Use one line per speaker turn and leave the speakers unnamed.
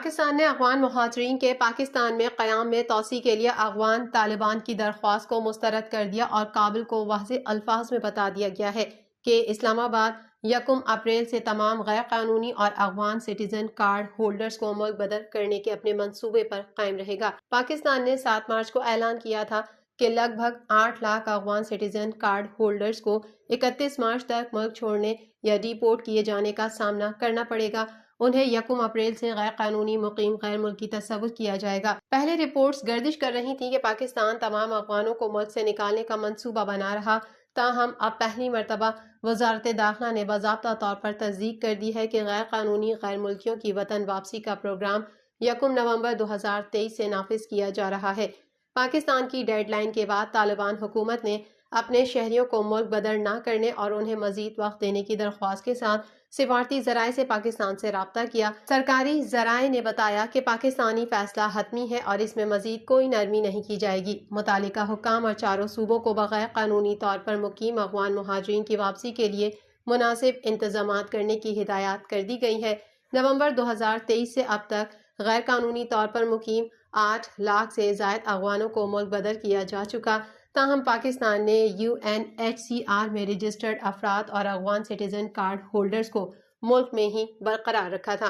پاکستان نے افغان مہاجرین کے پاکستان میں قیام میں توسیع کے لیے افغان طالبان کی درخواست کو مسترد کر دیا اور کابل کو واضح الفاظ میں بتا دیا گیا ہے کہ اسلام آباد 1 اپریل سے تمام غیر قانونی اور افغان سٹیزن کارڈ ہولڈرز کو ملک بدر کرنے کے اپنے منصوبے پر قائم رہے گا۔ پاکستان نے 7 مارچ کو اعلان کیا تھا کہ لگ بھگ 8 lakh Afghan citizen card holders کو 31 مارچ تک ملک چھوڑنے یا ڈیپورٹ کیے جانے کا سامنا کرنا پڑے گا۔ انہیں 1 اپریل سے غیر قانونی مقیم غیر ملکی تصور کیا جائے گا۔ پہلے رپورٹس گردش کر رہی تھیں کہ پاکستان تمام افغانوں کو ملک سے نکالنے کا منصوبہ بنا رہا، تاہم اب پہلی مرتبہ وزارت داخلہ نے باضابطہ طور پر تصدیق کر دی ہے کہ غیر قانونی غیر ملکیوں کی وطن واپسی کا پروگرام 1 نومبر 2023 سے نافذ کیا جا رہا ہے۔ پاکستان کی ڈیڈ لائن کے بعد طالبان حکومت نے اپنے شہریوں کو ملک بدر نہ کرنے اور انہیں مزید وقت دینے کی درخواست کے ساتھ سفارتی ذرائع سے پاکستان سے رابطہ کیا۔ سرکاری ذرائع نے بتایا کہ پاکستانی فیصلہ حتمی ہے اور اس میں مزید کوئی نرمی نہیں کی جائے گی۔ متعلقہ حکام اور چاروں صوبوں کو بغیر قانونی طور پر مقیم افغان مہاجرین کی واپسی کے لیے مناسب انتظامات کرنے کی ہدایات کر دی گئی ہے۔ نومبر 2023 سے اب تک غیر قانونی طور پر مقیم 8 لاکھ سے زائد افغانوں کو ملک بدر کیا جا چکا، تاہم پاکستان نے UNHCR میں رجسٹرڈ افراد اور افغان سٹیزن کارڈ ہولڈرز کو ملک میں ہی برقرار رکھا تھا۔